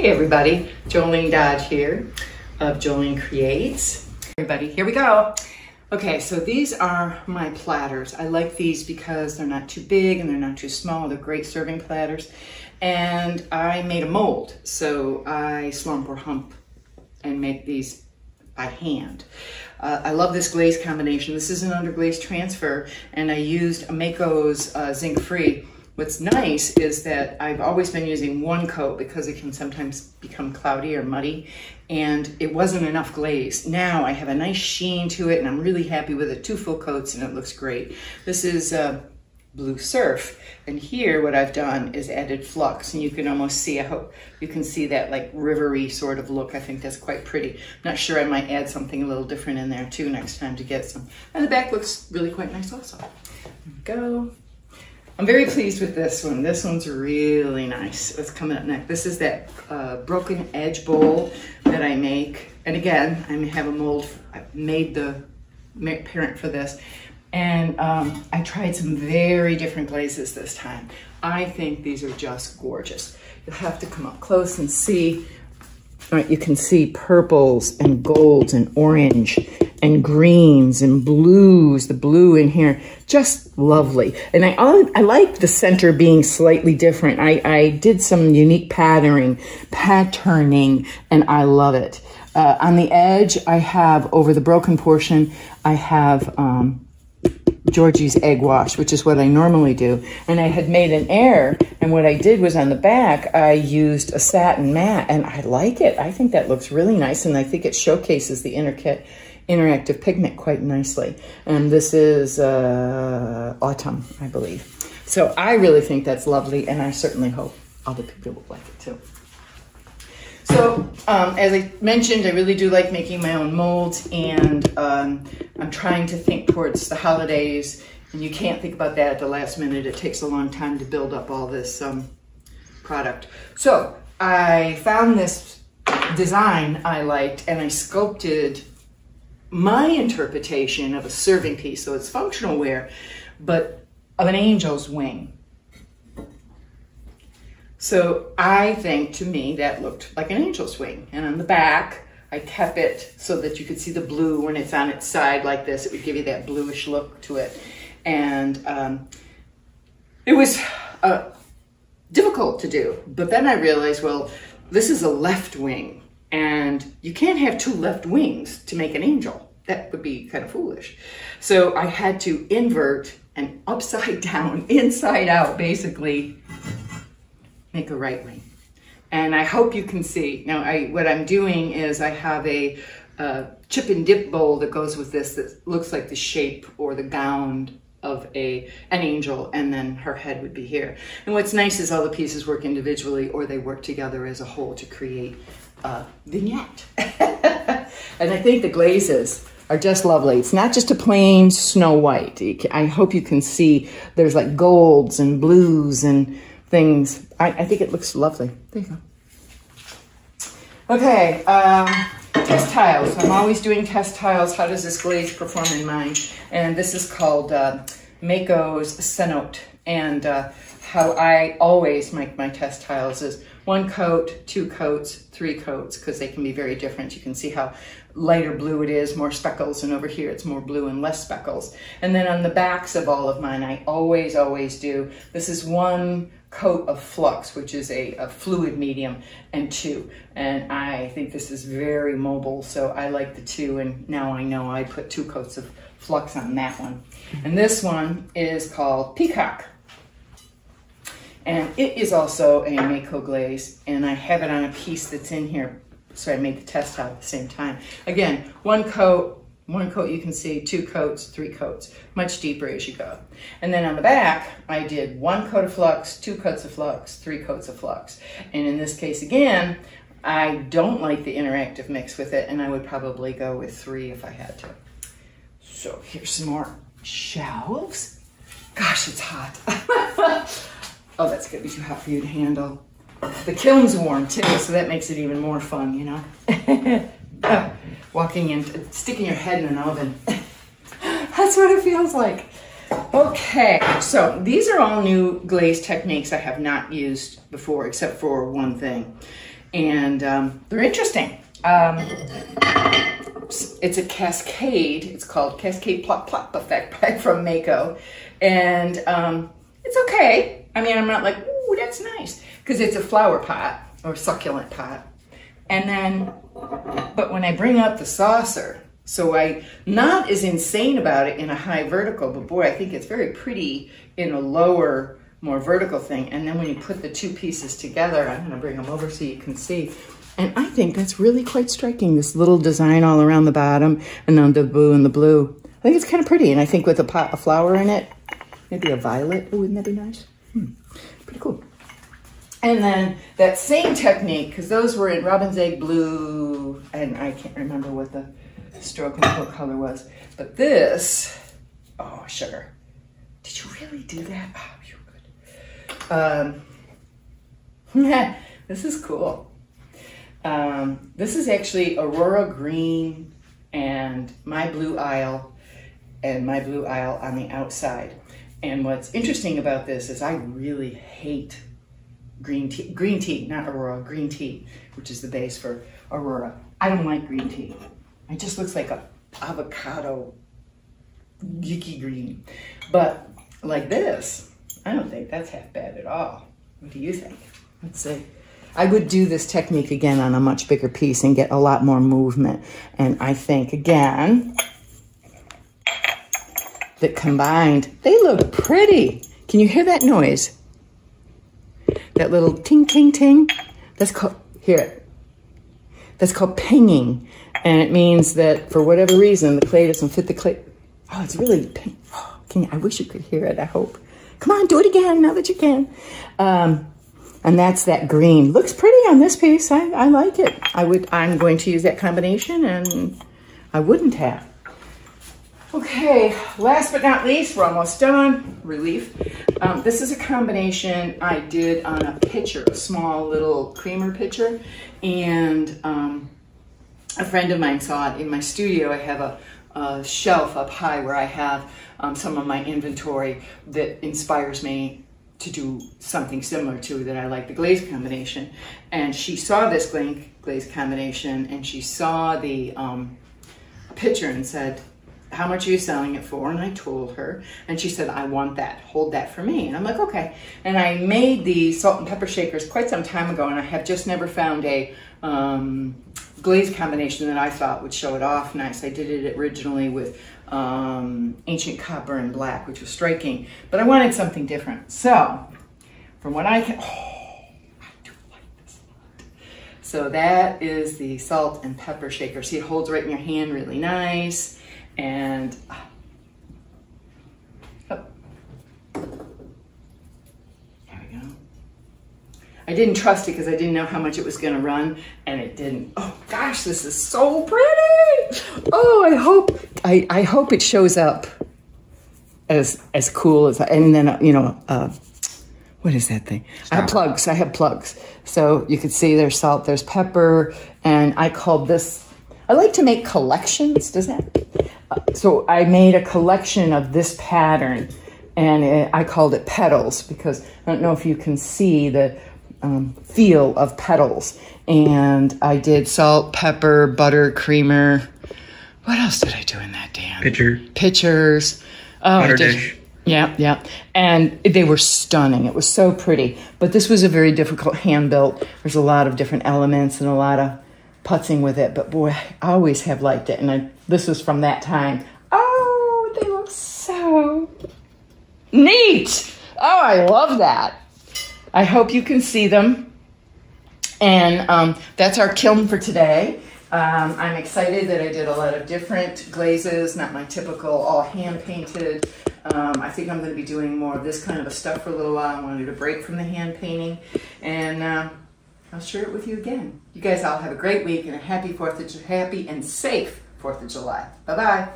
Hey everybody, Jolene Dodge here of Jolene Creates. Everybody, here we go. Okay, so these are my platters. I like these because they're not too big and they're not too small. They're great serving platters. And I made a mold, so I slump or hump and make these by hand. I love this glaze combination. This is an underglaze transfer, and I used Mako's zinc free. What's nice is that I've always been using one coat because it can sometimes become cloudy or muddy, and it wasn't enough glaze. Now I have a nice sheen to it and I'm really happy with it. 2 full coats and it looks great. This is Blue Surf, and here what I've done is added flux, and you can almost see, I hope you can see that like rivery sort of look. I think that's quite pretty. I'm not sure, I might add something a little different in there too next time to get some. And the back looks really quite nice also. There we go. I'm very pleased with this one. This one's really nice. What's coming up next? This is that broken edge bowl that I make. And again, I have a mold. I made the parent for this. And I tried some very different glazes this time. I think these are just gorgeous. You'll have to come up close and see. All right, you can see purples and golds and orange and greens and blues, the blue in here, just lovely. And I like the center being slightly different. I did some unique patterning, and I love it. On the edge, I have, over the broken portion, I have Georgie's egg wash, which is what I normally do. And I had made an error, and what I did was on the back, I used a satin matte, and I like it. I think that looks really nice, and I think it showcases the interactive pigment quite nicely. And this is autumn, I believe. So I really think that's lovely, and I certainly hope other people will like it too. So as I mentioned, I really do like making my own molds, and I'm trying to think towards the holidays, and you can't think about that at the last minute. It takes a long time to build up all this product. So I found this design I liked, and I sculpted my interpretation of a serving piece. So it's functional wear, but of an angel's wing. So I think, to me, that looked like an angel's wing. And on the back, I kept it so that you could see the blue when it's on its side like this. It would give you that bluish look to it. And it was difficult to do. But then I realized, well, this is a left wing, and you can't have 2 left wings to make an angel. That would be kind of foolish. So I had to invert and upside down, inside out, basically, make a right wing. And I hope you can see. Now, what I'm doing is I have a chip and dip bowl that goes with this that looks like the shape or the gown of an angel, and then her head would be here. And what's nice is all the pieces work individually, or they work together as a whole to create a vignette. And I think the glazes are just lovely. It's not just a plain snow white. I hope you can see there's like golds and blues and things. I think it looks lovely. There you go. Okay, test tiles. I'm always doing test tiles. How does this glaze perform in mine? And this is called Mako's Cenote. And how I always make my test tiles is 1 coat, 2 coats, 3 coats, because they can be very different. You can see how lighter blue it is, more speckles, and over here it's more blue and less speckles. And then on the backs of all of mine, I always do, this is 1 coat of flux, which is a fluid medium, and 2. And I think this is very mobile, so I like the 2, and now I know I put 2 coats of flux on that one. And this one is called Peacock. And it is also a Mako glaze, and I have it on a piece that's in here, so I made the test tile at the same time. Again, 1 coat you can see, 2 coats, 3 coats, much deeper as you go. And then on the back, I did 1 coat of flux, 2 coats of flux, 3 coats of flux. And in this case, again, I don't like the interactive mix with it, and I would probably go with 3 if I had to. So here's some more shelves. Gosh, it's hot. Oh, that's gonna be too hot for you to handle. The kiln's warm too, so that makes it even more fun, you know? Walking in, sticking your head in an oven. That's what it feels like. Okay, so these are all new glaze techniques I have not used before, except for one thing. and they're interesting. It's a cascade. It's called Cascade Plop Plop Effect from Mako, and it's okay. I mean, I'm not like, ooh, that's nice, because it's a flower pot or succulent pot. And then, but when I bring up the saucer, so I'm not as insane about it in a high vertical, but boy, I think it's very pretty in a lower, more vertical thing. And then when you put the two pieces together, I'm gonna bring them over so you can see. And I think that's really quite striking, this little design all around the bottom and then the blue and the blue. I think it's kind of pretty. And I think with a pot of flower in it, maybe a violet, oh, wouldn't that be nice? Pretty cool. And then that same technique, because those were in Robin's Egg Blue, and I can't remember what the stroke and coat color was, but this, oh, sugar. Did you really do that? Oh, you would. This is cool. This is actually Aurora Green and my blue aisle and my blue aisle on the outside. And what's interesting about this is I really hate green tea, not Aurora, green tea, which is the base for Aurora. I don't like green tea. It just looks like a avocado geeky green. But like this, I don't think that's half bad at all. What do you think? Let's see. I would do this technique again on a much bigger piece and get a lot more movement. And I think, again, that combined, they look pretty. Can you hear that noise? That little ting, ting, ting. That's called, hear it. That's called pinging. And it means that for whatever reason, the clay doesn't fit the clay. Oh, it's really ping. Oh, I wish you could hear it, I hope. Come on, do it again now that you can. And that's that green. Looks pretty on this piece. I like it. I'm going to use that combination, and I wouldn't have. Okay, last but not least, we're almost done. Relief. This is a combination I did on a pitcher, a small little creamer pitcher, and a friend of mine saw it in my studio. I have a shelf up high where I have some of my inventory that inspires me to do something similar to that I like, the glaze combination. And she saw this glaze combination, and she saw the picture and said, how much are you selling it for? And I told her, and she said, I want that, hold that for me. And I'm like, okay. And I made the salt and pepper shakers quite some time ago, and I have just never found a glaze combination that I thought would show it off nice. I did it originally with ancient copper and black, which was striking, but I wanted something different. So from what I can, I do like this a lot. So that is the salt and pepper shaker. See, it holds right in your hand really nice. And oh, there we go. I didn't trust it because I didn't know how much it was going to run, and it didn't. Oh gosh, this is so pretty. Oh, I hope it shows up as cool as. And then you know, what is that thing? Stop. I have plugs. So you can see there's salt, there's pepper, and I called this. I like to make collections. Does that? So I made a collection of this pattern, and I called it petals because I don't know if you can see the feel of petals. And I did salt, pepper, butter, creamer. What else did I do in that damn? Pitchers. Oh, butter dish. Yeah. And they were stunning. It was so pretty. But this was a very difficult hand built. There's a lot of different elements and a lot of putzing with it, but boy, I always have liked it, and this was from that time. Oh, they look so neat. Oh, I love that. I hope you can see them. And that's our kiln for today. I'm excited that I did a lot of different glazes, not my typical all hand painted. I think I'm going to be doing more of this kind of a stuff for a little while. I wanted to break from the hand painting, and I'll share it with you again. You guys all have a great week and a happy and safe 4th of July. Bye-bye.